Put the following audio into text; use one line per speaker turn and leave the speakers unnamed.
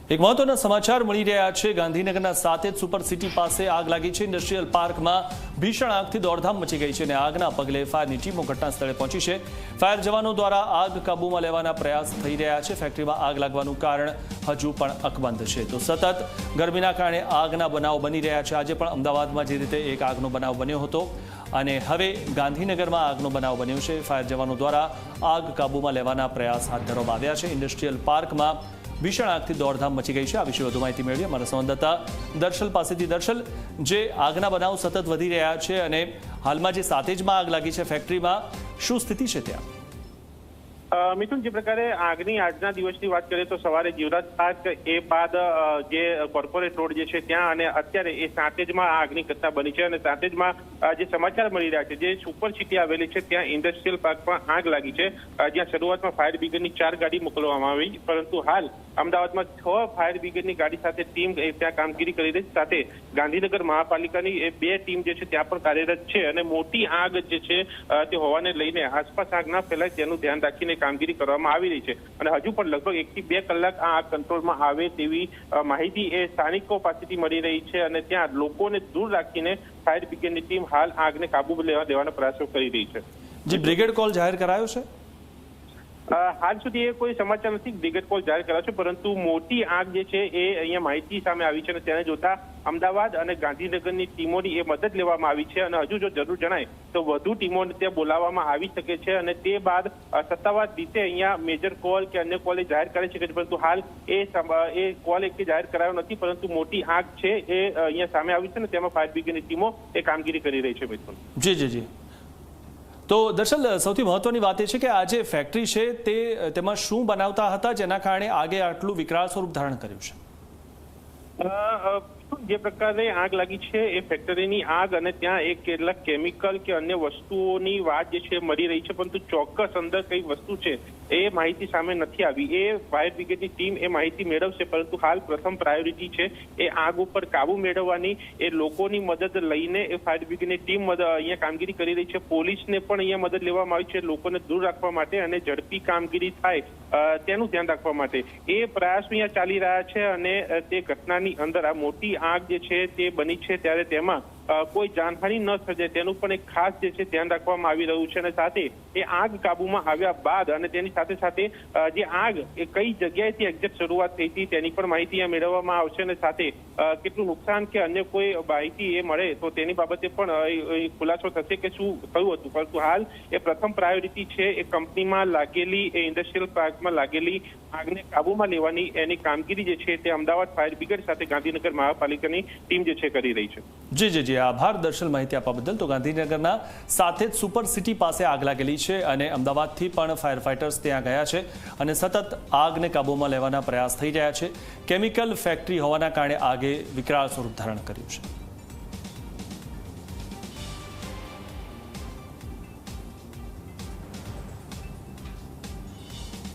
એક મહત્વના સમાચાર મળી રહ્યા છે। ગાંધીનગરના સાતેજ સુપર સિટી પાસે આગ લાગી છે। ઇન્ડસ્ટ્રીયલ પાર્કમાં ભીષણ આગથી દોડધામ મચી ગઈ છે અને આગના પગલે ફાયરની ટીમો ઘટના સ્થળે પહોંચી છે। ફાયર જવાનો દ્વારા આગ કાબૂમાં લેવાના પ્રયાસ થઈ રહ્યા છે। ફેક્ટરીમાં આગ લાગવાનું કારણ હજુ પણ અકબંધ છે। તો સતત ગરમીના કારણે આગના બનાવ બની રહ્યા છે। આજે પણ અમદાવાદમાં જે રીતે એક આગનો બનાવ બન્યો હતો અને હવે ગાંધીનગરમાં આગનો બનાવ બન્યો છે। ફાયર જવાનો દ્વારા આગ કાબૂમાં લેવાના પ્રયાસ હાથ ધરવામાં આવ્યા છે। ઇન્ડસ્ટ્રીયલ પાર્કમાં ભીષણ આગથી દોડધામ મચી ગઈ છે। આ વિશે વધુ માહિતી મેળવી અમારા સંવાદદાતા દર્શલ પાસેથી। દર્શલ, જે આગના બનાવ સતત વધી રહ્યા છે અને હાલમાં જે સાતેજમાં આગ લાગી છે ફેક્ટરીમાં, શું સ્થિતિ છે ત્યાં?
મિથુન, જે પ્રકારે આગની આજના દિવસની વાત કરીએ તો સવારે જીવરાજ પાર્ક, એ બાદ જે કોર્પોરેટ રોડ જે છે ત્યાં, અને અત્યારે એ સાતેજમાં આગની ઘટના બની છે। અને સાતેજમાં જે સમાચાર મળી રહ્યા છે, જે સુપર સિટી આવેલી છે ત્યાં ઇન્ડસ્ટ્રીયલ પાર્કમાં આગ લાગી છે, જ્યાં શરૂઆતમાં ફાયર બ્રિગેડની 4 ગાડી મોકલવામાં આવી, પરંતુ હાલ અમદાવાદમાં 6 ફાયર બ્રિગેડની ગાડી સાથે ટીમ ત્યાં કામગીરી કરી રહી છે। સાથે ગાંધીનગર મહાપાલિકાની એ 2 ટીમ જે છે ત્યાં પણ કાર્યરત છે અને મોટી આગ જે છે તે હોવાને લઈને આસપાસ આગ ના ફેલાય તેનું ધ્યાન રાખીને કામગીરી કરવામાં આવી રહી છે। અને હજુ પણ લગભગ 1 થી 2 કલાક આ આગ કંટ્રોલમાં આવે તેવી માહિતી એ સ્થાનિકો પાસેથી મળી રહી છે અને ત્યાં લોકોને દૂર રાખીને ફાયર બ્રિગેડની ટીમ હાલ આગને કાબુ લેવાના પ્રયાસો કરી રહી છે।
જે બ્રિગેડ કોલ જાહેર કરાયો છે?
હાલ સુધી એ કોઈ સમાચાર નથી બ્રિગેડ કોલ જાહેર કર્યો છે, પરંતુ મોટી આગ જે છે એ અહીંયા માહિતી સામે આવી છે અને તેને જોતા અમદાવાદ અને ગાંધીનગરની ટીમોની એ મદદ લેવામાં આવી છે અને હજુ જો જરૂર જણાય તો વધુ ટીમોને ત્યાં બોલાવવામાં આવી શકે છે અને તે બાદ સત્તાવાર રીતે અહીંયા મેજર કોલ કે અન્ય કોલ જાહેર કરી શકે છે। પરંતુ હાલ એ કોલ એક જાહેર કરાયો નથી, પરંતુ મોટી આગ છે એ અહીંયા સામે આવી છે અને તેમાં ફાયર બ્રિગેડની ટીમો એ કામગીરી કરી રહી છે। મિથુન
જી। તો દર્શલ, સૌથી મહત્વની વાત એ છે કે આ જે ફેક્ટરી છે તેમાં શું બનાવતા હતા જેના કારણે આગે આટલું વિકરાળ સ્વરૂપ ધારણ કર્યું છે?
જે પ્રકારે આગ લાગી છે એ ફેક્ટરીની આગ અને ત્યાં એક કેટલાક કેમિકલ કે અન્ય વસ્તુઓની વાત જે છે મળી રહી છે, પરંતુ ચોક્કસ અંદર કઈ વસ્તુ છે એ માહિતી સામે નથી આવી। એ ફાયર બ્રિગેડની ટીમ એ માહિતી મેળવશે, પરંતુ હાલ પ્રથમ પ્રાયોરિટી છે એ આગ ઉપર કાબુ મેળવવાની। એ લોકોની મદદ લઈને એ ફાયર બ્રિગેડની ટીમ અહીંયા કામગીરી કરી રહી છે। પોલીસને પણ અહીંયા મદદ લેવામાં આવી છે લોકોને દૂર રાખવા માટે અને ઝડપી કામગીરી થાય તેનું ધ્યાન રાખવા માટે। એ પ્રયાસો અહીંયા ચાલી રહ્યા છે અને તે ઘટનાની અંદર આ મોટી આગ જે છે તે બની છે ત્યારે તેમાં કોઈ જાનહાનિ ન સર્જાય તેનું પણ એક ખાસ જે છે ધ્યાન રાખવામાં આવી રહ્યું છે। અને સાથે એ આગ કાબુમાં આવ્યા બાદ અને તેની સાથે સાથે જે આગ એ કઈ જગ્યાએથી એક્ઝેક્ટ શરૂઆત થઈ હતી તેની પણ માહિતી મેળવવામાં આવશે અને સાથે કેટલું નુકસાન કે અન્ય કોઈ માહિતી એ મળે તો તેની બાબતે પણ ખુલાસો થશે કે શું થયું હતું। પરંતુ હાલ એ પ્રથમ પ્રાયોરિટી છે એ કંપનીમાં લાગેલી એ ઇન્ડસ્ટ્રીયલ પાર્કમાં લાગેલી આગને કાબુમાં લેવાની એની કામગીરી જે છે તે અમદાવાદ ફાયર બ્રિગેડ સાથે ગાંધીનગર મહાપાલિકાની ટીમ જે છે કરી રહી છે।
જી, આભાર દર્શલ માહિતી આપવા બદલ। તો ગાંધીનગરના સાતેજ સુપર સિટી પાસે આગ લાગેલી છે અને અમદાવાદથી પણ ફાયર ફાઇટર્સ ત્યાં ગયા છે અને સતત આગને કાબૂમાં લેવાના પ્રયાસ થઈ રહ્યા છે। કેમિકલ ફેક્ટરી હોવાના કારણે આગે વિકરાળ સ્વરૂપ ધારણ કર્યું છે।